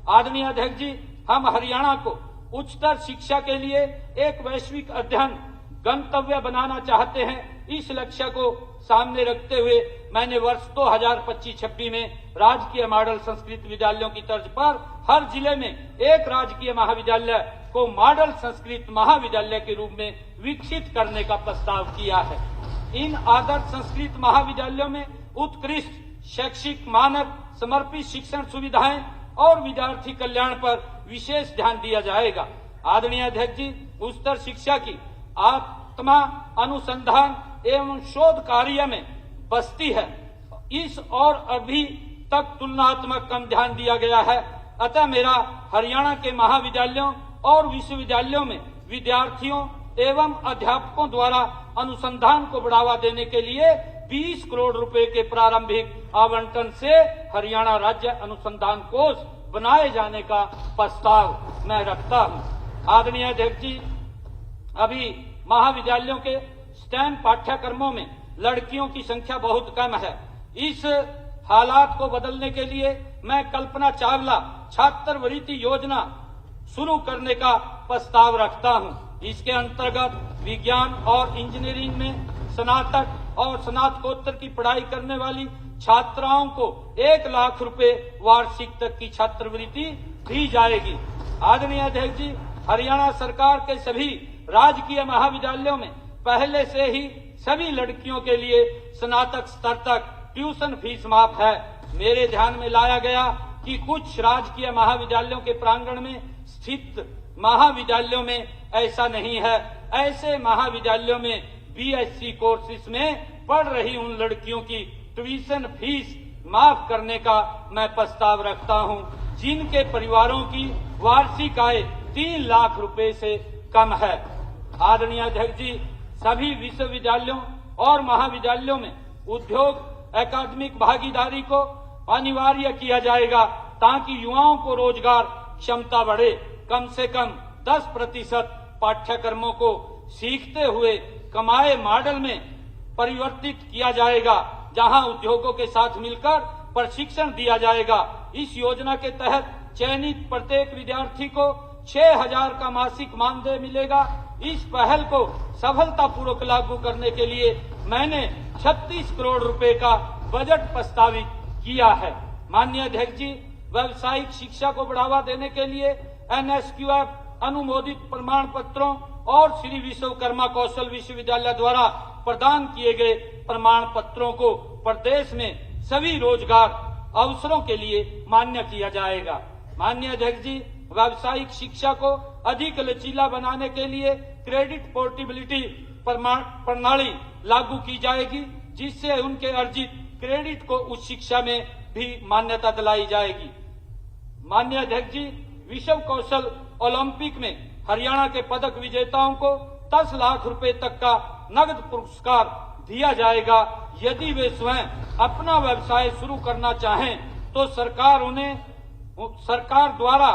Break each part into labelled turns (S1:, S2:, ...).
S1: आदरणीय अध्यक्ष जी, हम हरियाणा को उच्चतर शिक्षा के लिए एक वैश्विक अध्ययन गंतव्य बनाना चाहते हैं। इस लक्ष्य को सामने रखते हुए मैंने वर्ष 2025-26 में राजकीय मॉडल संस्कृत विद्यालयों की तर्ज पर हर जिले में एक राजकीय महाविद्यालय को मॉडल संस्कृत महाविद्यालय के रूप में विकसित करने का प्रस्ताव किया है। इन आदर्श संस्कृत महाविद्यालयों में उत्कृष्ट शैक्षिक मानक, समर्पित शिक्षण सुविधाएं और विद्यार्थी कल्याण पर विशेष ध्यान दिया जाएगा। आदरणीय अध्यक्ष जी, उच्चतर शिक्षा की आत्मा अनुसंधान एवं शोध कार्य में बसती है। इस और अभी तक तुलनात्मक कम ध्यान दिया गया है। अतः मेरा हरियाणा के महाविद्यालयों और विश्वविद्यालयों में विद्यार्थियों एवं अध्यापकों द्वारा अनुसंधान को बढ़ावा देने के लिए 20 करोड़ रुपए के प्रारंभिक आवंटन से हरियाणा राज्य अनुसंधान कोष बनाए जाने का प्रस्ताव मैं रखता हूं। आदरणीय अध्यक्ष जी, अभी महाविद्यालयों के स्टेम पाठ्यक्रमों में लड़कियों की संख्या बहुत कम है। इस हालात को बदलने के लिए मैं कल्पना चावला छात्रवृत्ति योजना शुरू करने का प्रस्ताव रखता हूं। इसके अंतर्गत विज्ञान और इंजीनियरिंग में स्नातक और स्नातकोत्तर की पढ़ाई करने वाली छात्राओं को 1 लाख रुपए वार्षिक तक की छात्रवृत्ति दी जाएगी। आदरणीय अध्यक्ष जी, हरियाणा सरकार के सभी राजकीय महाविद्यालयों में पहले से ही सभी लड़कियों के लिए स्नातक स्तर तक ट्यूशन फीस माफ है। मेरे ध्यान में लाया गया कि कुछ राजकीय महाविद्यालयों के प्रांगण में स्थित महाविद्यालयों में ऐसा नहीं है। ऐसे महाविद्यालयों में बीएससी कोर्सेज में पढ़ रही उन लड़कियों की ट्यूशन फीस माफ करने का मैं प्रस्ताव रखता हूं, जिनके परिवारों की वार्षिक आय 3 लाख रुपए से कम है। आदरणीय अध्यक्ष जी, सभी विश्वविद्यालयों और महाविद्यालयों में उद्योग एकेडमिक भागीदारी को अनिवार्य किया जाएगा ताकि युवाओं को रोजगार क्षमता बढ़े। कम से कम 10% पाठ्यक्रमों को सीखते हुए कमाए मॉडल में परिवर्तित किया जाएगा, जहां उद्योगों के साथ मिलकर प्रशिक्षण दिया जाएगा। इस योजना के तहत चयनित प्रत्येक विद्यार्थी को 6,000 का मासिक मानदेय मिलेगा। इस पहल को सफलतापूर्वक लागू करने के लिए मैंने 36 करोड़ रुपए का बजट प्रस्तावित किया है। माननीय अध्यक्ष जी, व्यावसायिक शिक्षा को बढ़ावा देने के लिए NSQF अनुमोदित प्रमाण पत्रों और श्री विश्वकर्मा कौशल विश्वविद्यालय द्वारा प्रदान किए गए प्रमाण पत्रों को प्रदेश में सभी रोजगार अवसरों के लिए मान्य किया जाएगा। माननीय अध्यक्ष जी, व्यावसायिक शिक्षा को अधिक लचीला बनाने के लिए क्रेडिट पोर्टेबिलिटी प्रणाली लागू की जाएगी, जिससे उनके अर्जित क्रेडिट को उच्च शिक्षा में भी मान्यता दिलाई जाएगी। माननीय अध्यक्ष जी, विश्व कौशल ओलंपिक में हरियाणा के पदक विजेताओं को 10 लाख रुपए तक का नगद पुरस्कार दिया जाएगा। यदि वे स्वयं अपना व्यवसाय शुरू करना चाहें तो सरकार द्वारा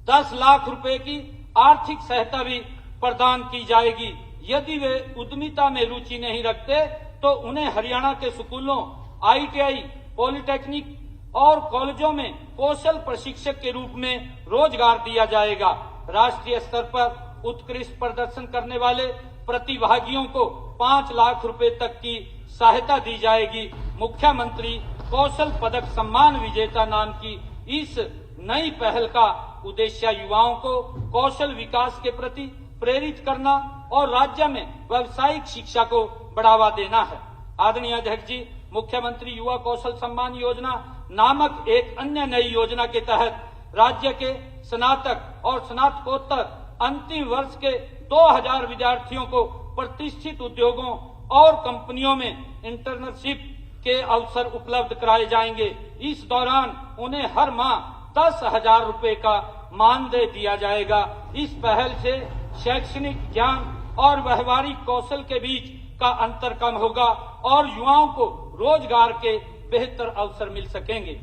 S1: 10 लाख रुपए की आर्थिक सहायता भी प्रदान की जाएगी। यदि वे उद्यमिता में रुचि नहीं रखते तो उन्हें हरियाणा के स्कूलों, ITI, पॉलिटेक्निक और कॉलेजों में कौशल प्रशिक्षक के रूप में रोजगार दिया जाएगा। राष्ट्रीय स्तर पर उत्कृष्ट प्रदर्शन करने वाले प्रतिभागियों को 5 लाख रुपए तक की सहायता दी जाएगी। मुख्यमंत्री कौशल पदक सम्मान विजेता नाम की इस नई पहल का उद्देश्य युवाओं को कौशल विकास के प्रति प्रेरित करना और राज्य में व्यावसायिक शिक्षा को बढ़ावा देना है। आदरणीय अध्यक्ष जी, मुख्यमंत्री युवा कौशल सम्मान योजना नामक एक अन्य नई योजना के तहत राज्य के स्नातक और स्नातकोत्तर अंतिम वर्ष के 2000 विद्यार्थियों को प्रतिष्ठित उद्योगों और कंपनियों में इंटर्नशिप के अवसर उपलब्ध कराए जाएंगे। इस दौरान उन्हें हर माह 10,000 रुपए का मानदेय दिया जाएगा। इस पहल से शैक्षणिक ज्ञान और व्यवहारिक कौशल के बीच का अंतर कम होगा और युवाओं को रोजगार के बेहतर अवसर मिल सकेंगे।